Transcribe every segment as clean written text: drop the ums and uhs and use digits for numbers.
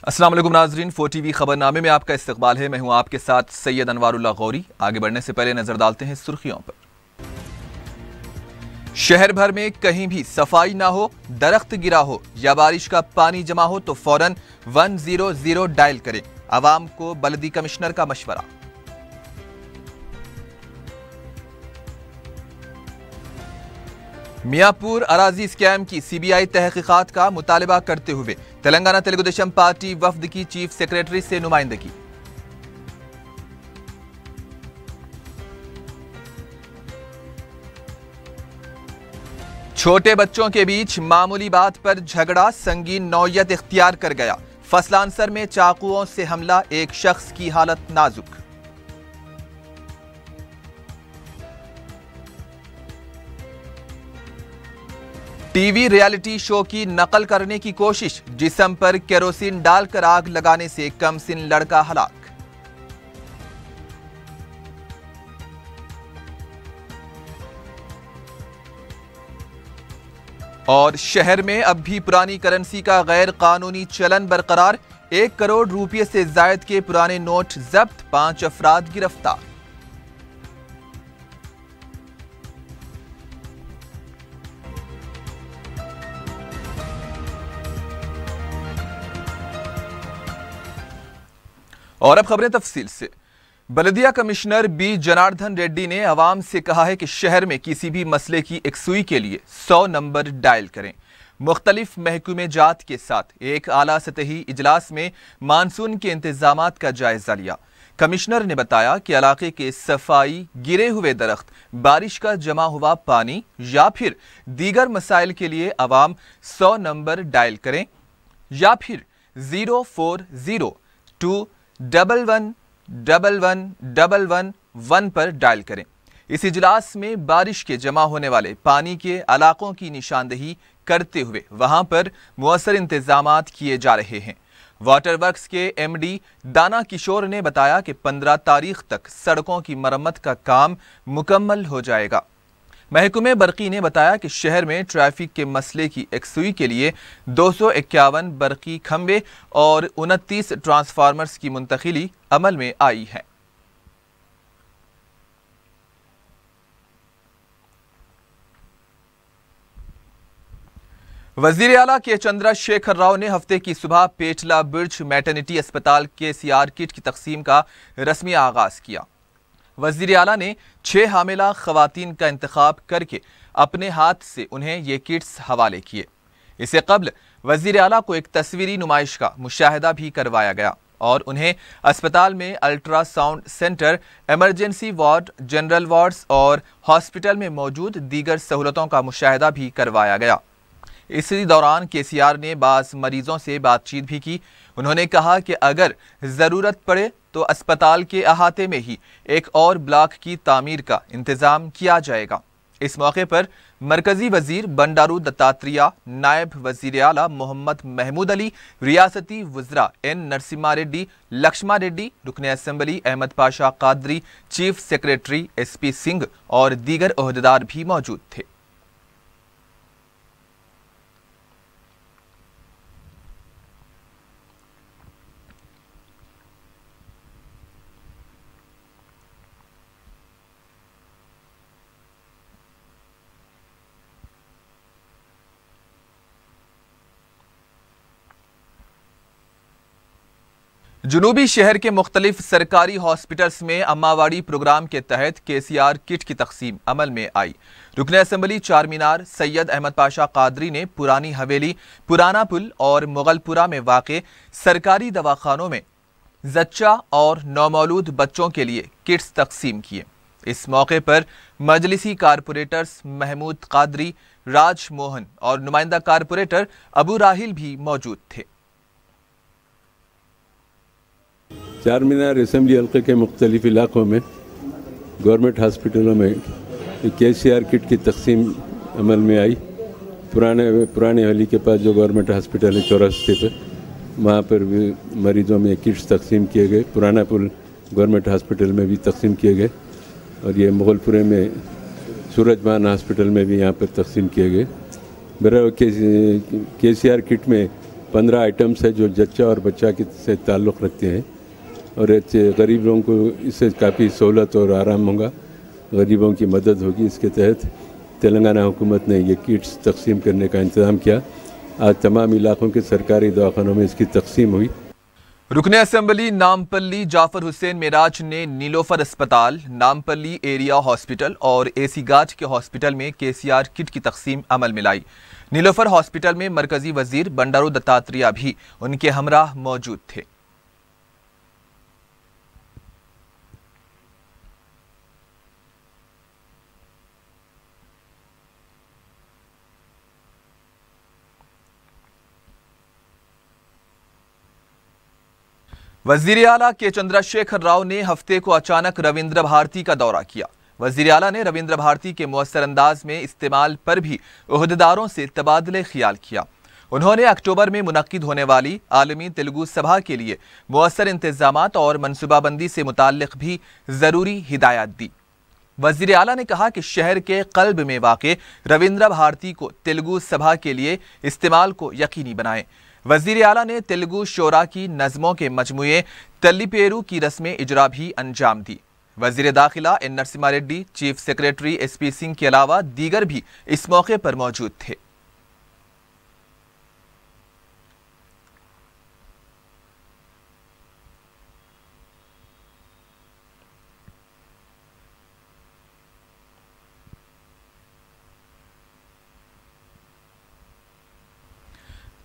अस्सलाम वालेकुम नाजरीन, 4TV खबरनामे में आपका इस्तकबाल है। मैं हूं आपके साथ सैयद अनवारुल्लाह गौरी। आगे बढ़ने से पहले नजर डालते हैं सुर्खियों पर। शहर भर में कहीं भी सफाई ना हो, दरख्त गिरा हो या बारिश का पानी जमा हो तो फौरन 100 डायल करें। आवाम को बल्दी कमिश्नर का मशवरा। मियापुर अराजी स्कैम की सीबीआई तहकीकात का मुतालबा करते हुए तेलंगाना तेलुगुदेशम पार्टी वफ्द की चीफ सेक्रेटरी से नुमाइंदगी। छोटे बच्चों के बीच मामूली बात पर झगड़ा संगीन नौयत इख्तियार कर गया। फसलांसर में चाकुओं से हमला, एक शख्स की हालत नाजुक। टीवी रियलिटी शो की नकल करने की कोशिश, जिस्म पर केरोसिन डालकर आग लगाने से कमसिन लड़का हलाक। और शहर में अब भी पुरानी करेंसी का गैर कानूनी चलन बरकरार। 1 करोड़ रुपये से जायद के पुराने नोट जब्त, 5 अफराद गिरफ्तार। और अब खबरें तफसील से। बल्दिया कमिश्नर बी जनार्दन रेड्डी ने आवाम से कहा है कि शहर में किसी भी मसले की एकसुई के लिए 100 नंबर डायल करें। मुख्तलिफ महकूमे जात के साथ एक आला सतही इजलास में मानसून के इंतजामात का जायजा लिया। कमिश्नर ने बताया कि इलाके के सफाई, गिरे हुए दरख्त, बारिश का जमा हुआ पानी या फिर दीगर मसाइल के लिए आवाम 100 नंबर डायल करें या फिर 04021111111 पर डायल करें। इस इजलास में बारिश के जमा होने वाले पानी के इलाकों की निशानदेही करते हुए वहां पर मुअस्सर इंतजामात किए जा रहे हैं। वाटर वर्क्स के एमडी दाना किशोर ने बताया कि 15 तारीख तक सड़कों की मरम्मत का काम मुकम्मल हो जाएगा। महकमे बरकी ने बताया कि शहर में ट्रैफिक के मसले की एकसुई के लिए 251 बरकी खंबे और 29 ट्रांसफार्मर्स की मुंतकिली अमल में आई है। वजीर आला के चंद्रशेखर राव ने हफ्ते की सुबह पेटला ब्रिज मैटरनिटी अस्पताल के सीआर किट की तकसीम का रस्मी आगाज किया। वजीर आला ने 6 हामिला खवातीन का इंतखाब करके अपने हाथ से उन्हें ये किट्स हवाले किए। इससे कबल वजीर आला को एक तस्वीरी नुमाइश का मुशाहिदा भी करवाया गया और उन्हें अस्पताल में ultrasound centre, emergency ward, general wards और हॉस्पिटल में मौजूद दीगर सहूलतों का मुशाहिदा भी करवाया गया। इसी दौरान केसीआर ने बाज़ मरीजों से बातचीत भी की। उन्होंने कहा कि अगर ज़रूरत पड़े तो अस्पताल के अहाते में ही एक और ब्लॉक की तामीर का इंतज़ाम किया जाएगा। इस मौके पर मरकजी वजीर बंडारू दत्तात्रेय, नायब वजीर आला मोहम्मद महमूद अली, रियासती वज़रा एन नरसिम्हा रेड्डी, लक्ष्मा रेड्डी, रुकने assembly Ahmed Pasha Qadri, chief secretary SP Singh और दीगर ओहदेदार भी मौजूद थे। जुनूबी शहर के मुख्तलिफ सरकारी हॉस्पिटल्स में अम्मावाड़ी प्रोग्राम के तहत केसीआर किट की तकसीम अमल में आई। रुकने असेंबली चारमीनार सैयद अहमद पाशा कादरी ने पुरानी हवेली, पुराना पुल और मुगलपुरा में वाक़े सरकारी दवाखानों में जच्चा और नौमौलूद बच्चों के लिए किट्स तकसीम किए। इस मौके पर मजलिसी कारपोरेटर्स महमूद कादरी, राज मोहन और नुमाइंदा कारपोरेटर अबू राहिल भी मौजूद थे। चारमीनार असेंबली हल्के के मुख्तलिफ इलाकों में गवर्नमेंट हॉस्पिटलों में केसीआर किट की तकसीम अमल में आई। पुराने हवेली के पास जो गवर्नमेंट हॉस्पिटल है चौरास्ते पे, वहाँ पर भी मरीज़ों में किट्स तकसीम किए गए। पुराना पुल गवर्नमेंट हॉस्पिटल में भी तकसीम किए गए और ये मुगलपुरे में सूरजमान हॉस्पिटल में भी यहाँ पर तकसीम किए गए। बहरहाल केसीआर किट में 15 आइटम्स है जो जच्चा और बच्चा के से ताल्लुक़ रखते हैं और गरीब लोगों को इससे काफ़ी सहूलत और आराम होगा, गरीबों की मदद होगी। इसके तहत तेलंगाना हुकूमत ने ये किट्स तकसीम करने का इंतज़ाम किया। आज तमाम इलाकों के सरकारी दवाखानों में इसकी तकसीम हुई। रुकने असेंबली नामपल्ली जाफर हुसैन मेराज ने नीलोफर अस्पताल, नामपल्ली एरिया हॉस्पिटल और एसी गाज के हॉस्पिटल में केसीआर किट की तकसीम अमल में लाई। नीलोफर हॉस्पिटल में मरकजी वजीर बंडारू दत्तात्रेय भी उनके हमराह मौजूद थे। वजीर आला के चंद्रशेखर राव ने हफ्ते को अचानक रविंद्र भारती का दौरा किया। वजीर आला ने रविंद्र भारती के मुअस्सर अंदाज में इस्तेमाल पर भी ओहदेदारों से तबादले ख्याल किया। उन्होंने अक्टूबर में मुनक्किद होने वाली आलमी तेलुगु सभा के लिए मुअस्सर इंतजामात और मनसूबाबंदी से मुताल्लिक भी जरूरी हिदायत दी। वजीर आला ने कहा कि शहर के कल्ब में वाक़े रविंद्र भारती को तेलुगु सभा के लिए इस्तेमाल को यकीनी बनाएं। वजीर आला ने तेलुगु शोरा की नज़मों के मजमूए तल्लीपेरू की रस्में इजरा भी अंजाम दी। वजीर दाखिला N Narasimha Reddy, chief secretary SP Singh के अलावा दीगर भी इस मौके पर मौजूद थे।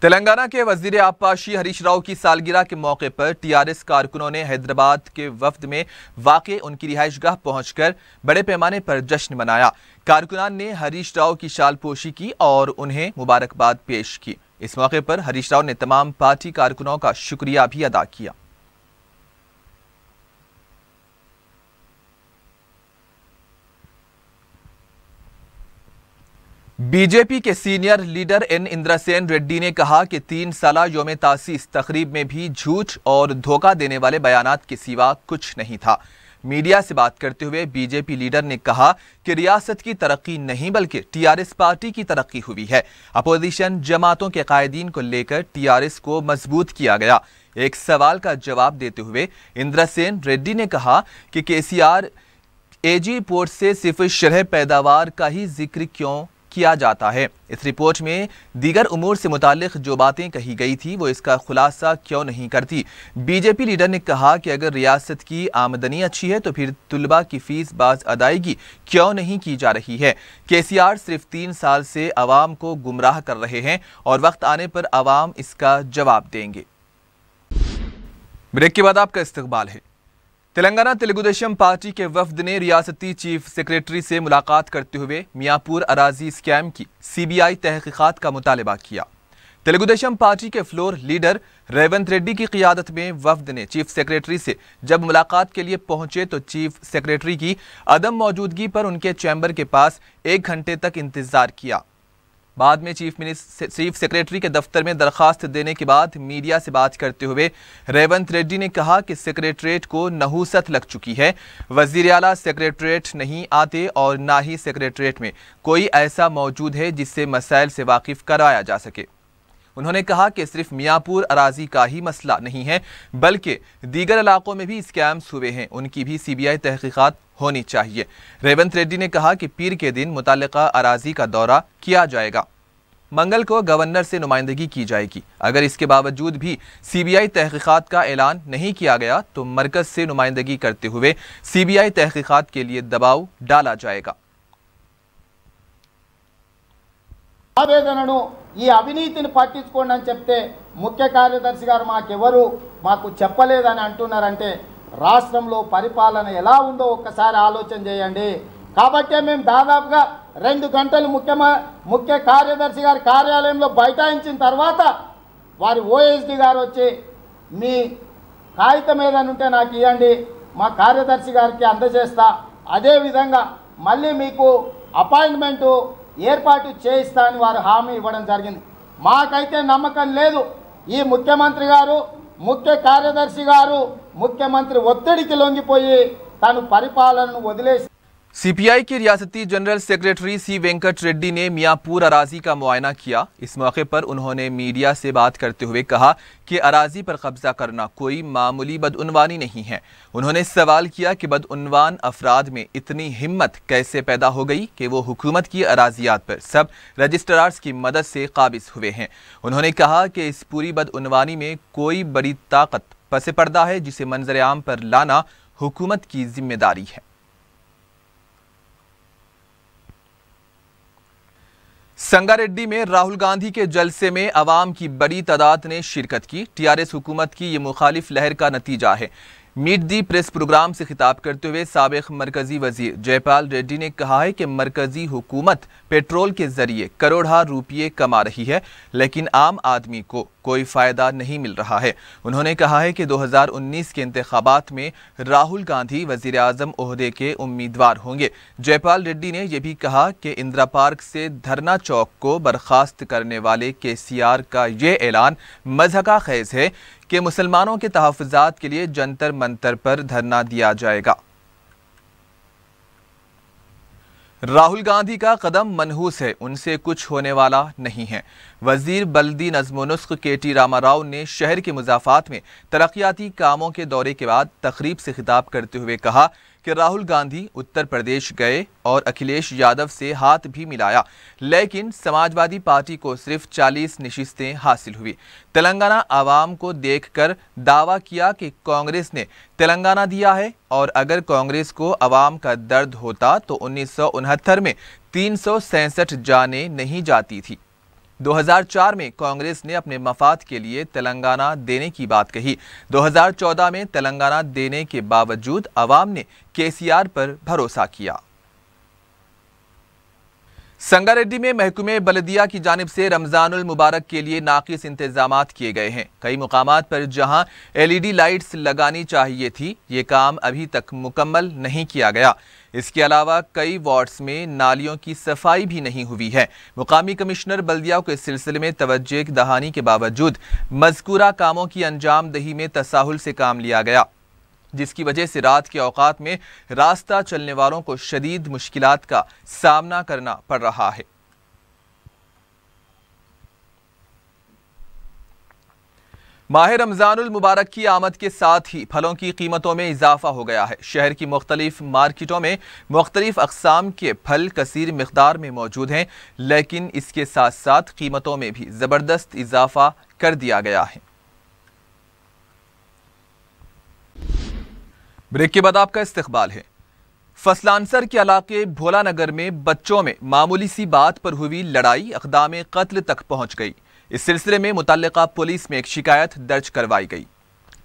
तेलंगाना के वजीर आबपाशी हरीश राव की सालगिरह के मौके पर TRS कारकुनों ने हैदराबाद के वफ्द में वाक़े उनकी रिहाइशगाह पहुंचकर बड़े पैमाने पर जश्न मनाया। कारकुनान ने हरीश राव की शालपोशी की और उन्हें मुबारकबाद पेश की। इस मौके पर हरीश राव ने तमाम पार्टी कारकुनों का शुक्रिया भी अदा किया। बीजेपी के senior leader N Indrasena Reddy ने कहा कि 3 साला योम तासीस तकरीब में भी झूठ और धोखा देने वाले बयानात के सिवा कुछ नहीं था। मीडिया से बात करते हुए बीजेपी लीडर ने कहा कि रियासत की तरक्की नहीं बल्कि TRS पार्टी की तरक्की हुई है। अपोजिशन जमातों के कायदीन को लेकर TRS को मजबूत किया गया। एक सवाल का जवाब देते हुए इंद्रसेन रेड्डी ने कहा कि केसीआर AG रिपोर्ट से सिर्फ शरह पैदावार का ही जिक्र क्यों किया जाता है। इस रिपोर्ट में दीगर उमूर से मुतालिक जो बातें कही गई थी वो इसका खुलासा क्यों नहीं करती। बीजेपी लीडर ने कहा कि अगर रियासत की आमदनी अच्छी है तो फिर तुलबा की फीस बाज अदायगी क्यों नहीं की जा रही है। केसीआर सिर्फ 3 साल से अवाम को गुमराह कर रहे हैं और वक्त आने पर अवाम इसका जवाब देंगे। ब्रेक के बाद आपका इस्तकबाल है। तेलंगाना तेलुगु देशम पार्टी के वफ्द ने रियासती चीफ सेक्रेटरी से मुलाकात करते हुए मियाँपुर अराजी स्कैम की CBI तहकीकात का मुतालबा किया। तेलुगु देशम पार्टी के फ्लोर लीडर रेवंत रेड्डी की क़ियादत में वफ्द ने चीफ सेक्रेटरी से जब मुलाकात के लिए पहुंचे तो चीफ सेक्रेटरी की अदम मौजूदगी पर उनके चैम्बर के पास 1 घंटे तक इंतजार किया। बाद में चीफ सेक्रेटरी के दफ्तर में दरखास्त देने के बाद मीडिया से बात करते हुए रेवंत रेड्डी ने कहा कि सेक्रेटरीट को नहूसत लग चुकी है। वजीर आला सेक्रेटरीट नहीं आते और ना ही सेक्रेटरीट में कोई ऐसा मौजूद है जिससे मसाइल से वाकिफ कराया जा सके। उन्होंने कहा कि सिर्फ मियाँपुर अराजी का ही मसला नहीं है बल्कि दीगर इलाकों में भी स्कैम्स हुए हैं, उनकी भी CBI तहकीकात होनी चाहिए। रेवंत रेड्डी ने कहा कि पीर के दिन मुताल्लिका अराजी का दौरा किया जाएगा। मंगल को गवर्नर से नुमाइंदगी की जाएगी। अगर इसके बावजूद भी CBI तहकीकात का ऐलान नहीं किया गया तो मरकज से नुमाइंदगी करते हुए CBI तहकीकात के लिए दबाव डाला जाएगा। ఆవేదనను ఈ అవినీతిని పట్టించుకోండి అని చెప్తే ముఖ్య కార్యదర్శి గారు మాకు చెప్పలేదని అంటున్నారంటే రాష్ట్రంలో పరిపాలన ఎలా ఉందో ఒక్కసారి ఆలోచన చేయండి। కాబట్టి మేము దాదాపుగా 2 గంటలు ముఖ్య కార్యదర్శి గారి కార్యాలయంలో బైఠాయించిన తర్వాత వారి OSD గారు వచ్చి మీ కాగితం ఏదైనా ఉంటే నాకు ఇవ్వండి, మా కార్యదర్శి గారికి అందజేస్తా, అదే విధంగా మళ్ళీ మీకు అపాయింట్మెంట్ ఏర్పాటు చేయిస్తా అని వారు హామీ ఇవ్వడం జరిగింది। మాకైతే నమ్మకం లేదు ఈ ముఖ్యమంత్రి గారు, ముఖ్య కార్యదర్శి గారు ముఖ్యమంత్రి ఒత్తిడికి లొంగిపోయి తను పరిపాలనను వదిలేసి सीपीआई के रियासती जनरल सेक्रेटरी सी वेंकट रेड्डी ने मियाँपुर अराजी का मुआयना किया। इस मौके पर उन्होंने मीडिया से बात करते हुए कहा कि अराजी पर कब्जा करना कोई मामूली बदउनवानी नहीं है। उन्होंने सवाल किया कि बदउनवान अफराद में इतनी हिम्मत कैसे पैदा हो गई कि वो हुकूमत की अराजियात पर सब रजिस्ट्रार्स की मदद से काबिज हुए हैं। उन्होंने कहा कि इस पूरी बदउनवानी में कोई बड़ी ताकत पसे पर्दा है जिसे मंजर आम पर लाना हुकूमत की जिम्मेदारी है। संगारेड्डी में राहुल गांधी के जलसे में अवाम की बड़ी तादाद ने शिरकत की। टीआरएस हुकूमत की ये मुखालिफ लहर का नतीजा है। मीट दी प्रेस प्रोग्राम से खिताब करते हुए साबिक मरकजी वजीर जयपाल रेड्डी ने कहा है कि मरकजी हुकूमत पेट्रोल के जरिए करोड़ा रुपये कमा रही है, लेकिन आम आदमी को कोई फायदा नहीं मिल रहा है। उन्होंने कहा है कि 2019 के इंतखाबात में राहुल गांधी वजीर आजम ओहदे के उम्मीदवार होंगे। जयपाल रेड्डी ने यह भी कहा कि इंदिरा पार्क से धरना चौक को बर्खास्त करने वाले केसीआर का ये ऐलान मज़हका खेज है कि मुसलमानों के तहफ़्फ़ुज़ात के लिए जंतर मंतर पर धरना दिया जाएगा। राहुल गांधी का कदम मनहूस है, उनसे कुछ होने वाला नहीं है। वजीर बल्दी नज़्म-ओ-नुस्ख़ KT रामाराव ने शहर के मुज़ाफ़ात में तरक्याती कामों के दौरे के बाद तकरीब से खिताब करते हुए कहा कि राहुल गांधी उत्तर प्रदेश गए और अखिलेश यादव से हाथ भी मिलाया, लेकिन समाजवादी पार्टी को सिर्फ 40 नशिस्तें हासिल हुई। तेलंगाना आवाम को देखकर दावा किया कि कांग्रेस ने तेलंगाना दिया है, और अगर कांग्रेस को आवाम का दर्द होता तो 1969 में 367 जानें नहीं जाती थी। 2004 में कांग्रेस ने अपने मफाद के लिए तेलंगाना देने की बात कही। 2014 में तेलंगाना देने के बावजूद अवाम ने केसीआर पर भरोसा किया। संगारेड्डी में महकमे बलदिया की जानिब से रमजानुल मुबारक के लिए नाकिस इंतजामात किए गए हैं। कई मुकामात पर जहां LED लाइट्स लगानी चाहिए थी, ये काम अभी तक मुकम्मल नहीं किया गया। इसके अलावा कई वार्ड्स में नालियों की सफाई भी नहीं हुई है। मुकामी कमिश्नर बल्दिया को इस सिलसिले में तवज्जो दहानी के बावजूद मज़कूरा कामों की अंजाम दही में तसाहुल से काम लिया गया, जिसकी वजह से रात के औकात में रास्ता चलने वालों को शदीद मुश्किलात का सामना करना पड़ रहा है। माह रमजानुल मुबारक की आमद के साथ ही फलों की कीमतों में इजाफा हो गया है। शहर की मुख्तलिफ मार्केटों में मुख्तलिफ अक़साम के फल कसीर मिक़दार में मौजूद हैं, लेकिन इसके साथ साथ कीमतों में भी ज़बरदस्त इजाफा कर दिया गया है। ब्रेक के बाद आपका इस्तकबाल है। फसलांसर के इलाके भोला नगर में बच्चों में मामूली सी बात पर हुई लड़ाई अक़दाम कत्ल तक पहुंच गई। इस सिलसिले में मुतल्लिका पुलिस में एक शिकायत दर्ज करवाई गई,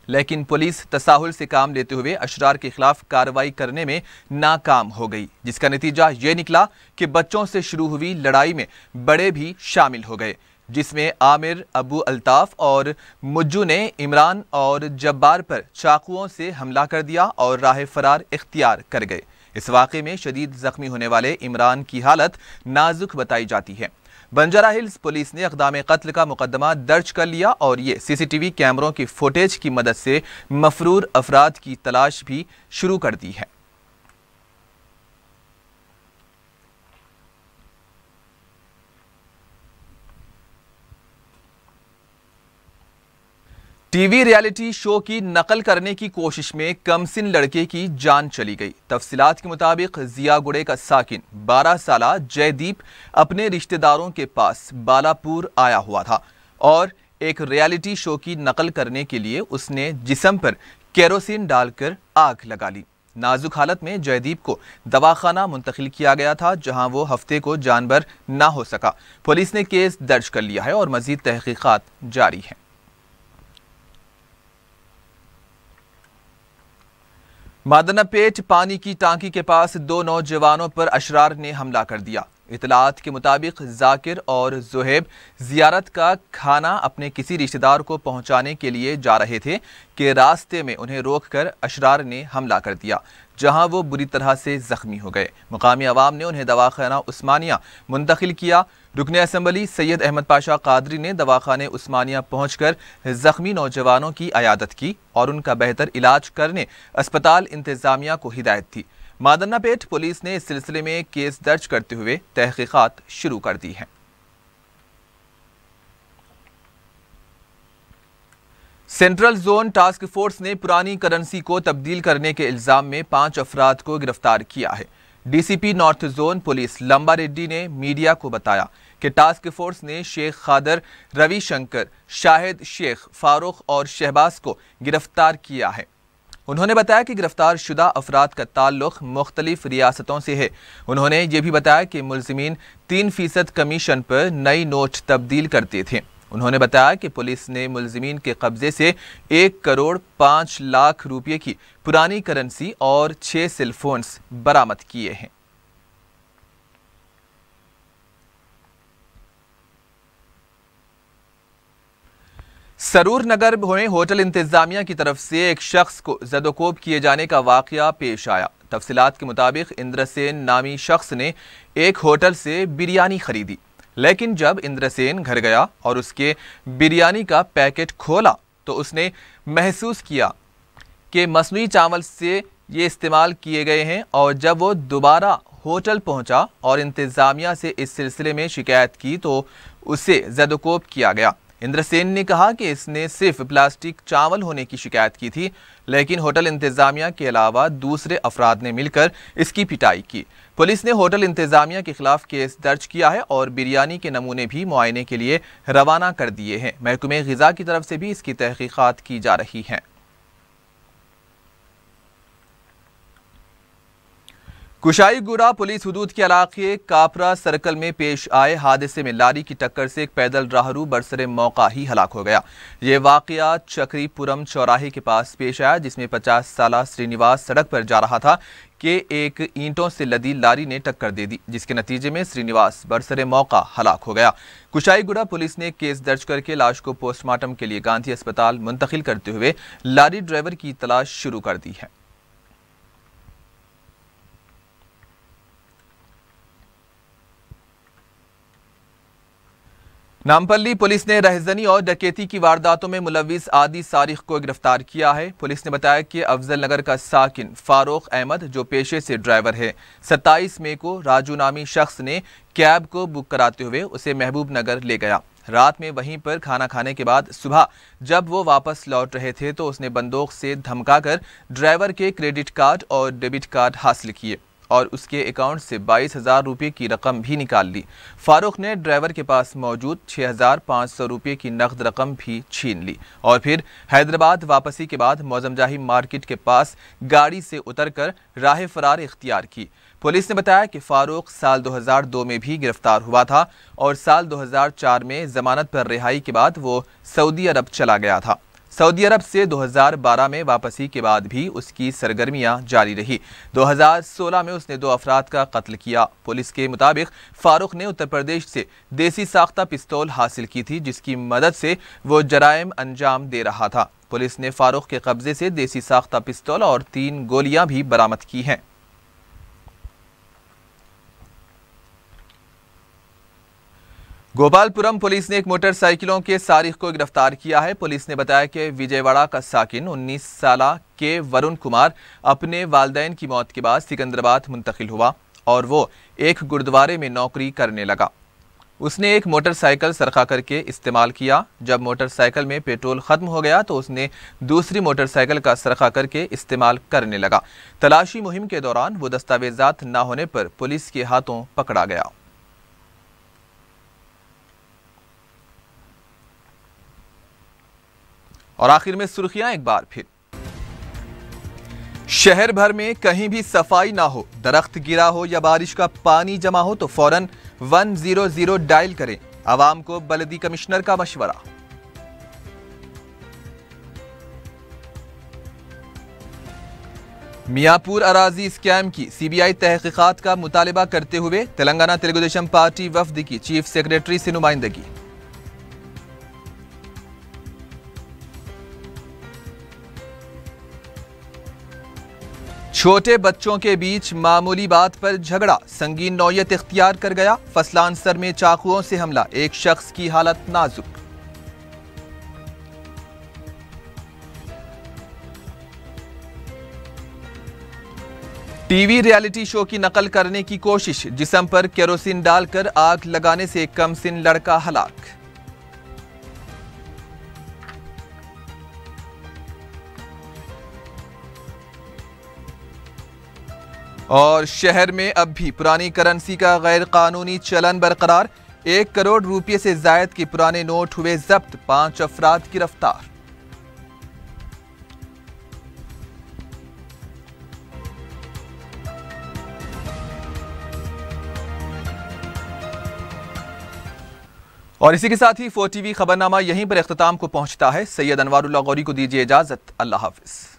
लेकिन पुलिस तसाहुल से काम लेते हुए अशरार के खिलाफ कार्रवाई करने में नाकाम हो गई, जिसका नतीजा ये निकला कि बच्चों से शुरू हुई लड़ाई में बड़े भी शामिल हो गए, जिसमें आमिर, अबू अल्ताफ और मुज्जू ने इमरान और जब्बार पर चाकुओं से हमला कर दिया और राह फरार इख्तियार कर गए। इस वाक़े में शदीद जख्मी होने वाले इमरान की हालत नाजुक बताई जाती है। बंजारा हिल्स पुलिस ने इक़दाम कत्ल का मुकदमा दर्ज कर लिया और ये CCTV कैमरों की फुटेज की मदद से मफरूर अफराद की तलाश भी शुरू कर दी है। टीवी रियलिटी शो की नकल करने की कोशिश में कमसिन लड़के की जान चली गई। तफसीलात के मुताबिक जियागुड़े का साकिन 12 साला जयदीप अपने रिश्तेदारों के पास बालापुर आया हुआ था और एक रियलिटी शो की नकल करने के लिए उसने जिस्म पर केरोसिन डालकर आग लगा ली। नाजुक हालत में जयदीप को दवाखाना मुंतकिल किया गया था, जहां वो हफ्ते को जानबर ना हो सका। पुलिस ने केस दर्ज कर लिया है और मजीद तहकीकात जारी है। मादनापेट पानी की टांकी के पास 2 नौजवानों पर अशरार ने हमला कर दिया। इतलात के मुताबिक जाकिर और जुहैब जियारत का खाना अपने किसी रिश्तेदार को पहुंचाने के लिए जा रहे थे कि रास्ते में उन्हें रोककर अशरार ने हमला कर दिया, जहां वो बुरी तरह से जख्मी हो गए। मुकामी अवाम ने उन्हें दवाखाना उस्मानिया मुंतकिल किया। रुकने असम्बली सैयद अहमद पाशा कादरी ने दवाखाने उस्मानिया पहुंचकर जख्मी नौजवानों की अयादत की और उनका बेहतर इलाज करने अस्पताल इंतजामिया को हिदायत थी। मादन्नापेट पुलिस ने इस सिलसिले में केस दर्ज करते हुए तहकीकात शुरू कर दी है। सेंट्रल जोन टास्क फोर्स ने पुरानी करेंसी को तब्दील करने के इल्जाम में 5 अफराद को गिरफ्तार किया है। डीसीपी नॉर्थ जोन पुलिस लंबा रेड्डी ने मीडिया को बताया कि टास्क फोर्स ने शेख खादर, रविशंकर, शाहिद शेख, फारूक और शहबाज को गिरफ्तार किया है। उन्होंने बताया कि गिरफ्तार शुदा अफराद का ताल्लुक मुख्तलिफ रियासतों से है। उन्होंने ये भी बताया कि मुलजिमीन 3% कमीशन पर नई नोट तब्दील करते थे। उन्होंने बताया कि पुलिस ने मुलजिमीन के कब्जे से 1 करोड़ 5 लाख रुपये की पुरानी करेंसी और 6 सेलफोन्स बरामद किए हैं। सरूर नगर में होटल इंतजामिया की तरफ से एक शख्स को जदोकोब किए जाने का वाकया पेश आया। तफसीलात के मुताबिक इंद्रसेन नामी शख्स ने एक होटल से बिरयानी खरीदी, लेकिन जब इंद्रसेन घर गया और उसके बिरयानी का पैकेट खोला तो उसने महसूस किया कि मसनूई चावल से ये इस्तेमाल किए गए हैं। और जब वो दोबारा होटल पहुंचा और इंतजामिया से इस सिलसिले में शिकायत की तो उसे जदोकोब किया गया। इंद्रसेन ने कहा कि इसने सिर्फ प्लास्टिक चावल होने की शिकायत की थी, लेकिन होटल इंतजामिया के अलावा दूसरे अफराद ने मिलकर इसकी पिटाई की। पुलिस ने होटल इंतजामिया के खिलाफ केस दर्ज किया है और बिरयानी के नमूने भी मुआयने के लिए रवाना कर दिए हैं। महकमे ग़िज़ा की तरफ से भी इसकी तहकीकात की जा रही हैं। कुशाईगुड़ा पुलिस हुदूद के इलाके कापरा सर्कल में पेश आए हादसे में लारी की टक्कर से एक पैदल राहरू बरसरे मौका ही हलाक हो गया। ये वाकया चक्रीपुरम चौराहे के पास पेश आया, जिसमें 50 साला श्रीनिवास सड़क पर जा रहा था कि एक ईंटों से लदी लारी ने टक्कर दे दी, जिसके नतीजे में श्रीनिवास बरसरे मौका हलाक हो गया। कुशाईगुड़ा पुलिस ने केस दर्ज करके लाश को पोस्टमार्टम के लिए गांधी अस्पताल मुंतकिल करते हुए लारी ड्राइवर की तलाश शुरू कर दी है। नामपल्ली पुलिस ने रहजनी और डकैती की वारदातों में मुलविस आदि सारिक को गिरफ्तार किया है। पुलिस ने बताया कि अफजल नगर का साकिन फारूक अहमद, जो पेशे से ड्राइवर है, 27 मई को राजू नामी शख्स ने कैब को बुक कराते हुए उसे महबूब नगर ले गया। रात में वहीं पर खाना खाने के बाद सुबह जब वो वापस लौट रहे थे तो उसने बंदूक से धमकाकर ड्राइवर के क्रेडिट कार्ड और डेबिट कार्ड हासिल किए और उसके अकाउंट से 22,000 रुपये की रकम भी निकाल ली। फारूक ने ड्राइवर के पास मौजूद 6,500 रुपये की नकद रकम भी छीन ली और फिर हैदराबाद वापसी के बाद मौजमजाही मार्केट के पास गाड़ी से उतरकर राह फरार इख्तियार की। पुलिस ने बताया कि फारूक साल 2002 में भी गिरफ्तार हुआ था और साल 2004 में जमानत पर रिहाई के बाद वो सऊदी अरब चला गया था। सऊदी अरब से 2012 में वापसी के बाद भी उसकी सरगर्मियां जारी रही। 2016 में उसने 2 अफराद का कत्ल किया। पुलिस के मुताबिक फारूक ने उत्तर प्रदेश से देसी साख्ता पिस्तौल हासिल की थी, जिसकी मदद से वो जराइम अंजाम दे रहा था। पुलिस ने फारूक के कब्जे से देसी साख्ता पिस्तौल और 3 गोलियां भी बरामद की हैं। गोपालपुरम पुलिस ने एक मोटरसाइकिलों के सारिक को गिरफ्तार किया है। पुलिस ने बताया कि विजयवाड़ा का साकिन 19 साला के वरुण कुमार अपने वालिदैन की मौत के बाद सिकंदराबाद मुंतकिल हुआ और वो एक गुरुद्वारे में नौकरी करने लगा। उसने एक मोटरसाइकिल सरखा करके इस्तेमाल किया। जब मोटरसाइकिल में पेट्रोल खत्म हो गया तो उसने दूसरी मोटरसाइकिल का सरखा करके इस्तेमाल करने लगा। तलाशी मुहिम के दौरान वो दस्तावेजात न होने पर पुलिस के हाथों पकड़ा गया। और आखिर में सुर्खियां एक बार फिर। शहर भर में कहीं भी सफाई ना हो, दरख्त गिरा हो या बारिश का पानी जमा हो तो फौरन 100 डायल करें, आवाम को बल्दी कमिश्नर का मशवरा। मियापुर अराजी स्कैम की सीबीआई तहकीकात का मुतालबा करते हुए तेलंगाना तेलुगुदेशम पार्टी वफ्द की चीफ सेक्रेटरी से नुमाइंदगी। छोटे बच्चों के बीच मामूली बात पर झगड़ा संगीन नौयत इख्तियार कर गया। फसलानसर में चाकुओं से हमला, एक शख्स की हालत नाजुक। टीवी रियलिटी शो की नकल करने की कोशिश, जिस्म पर केरोसिन डालकर आग लगाने से कमसिन लड़का हलाक। और शहर में अब भी पुरानी करेंसी का गैर कानूनी चलन बरकरार, 1 करोड़ रुपये से जायद के पुराने नोट हुए जब्त, 5 अफराद गिरफ्तार। और इसी के साथ ही 4 TV खबरनामा यहीं पर इख्तिताम को पहुंचता है। सैयद अनवारुल्लाह गौरी को दीजिए इजाजत। अल्लाह हाफिज।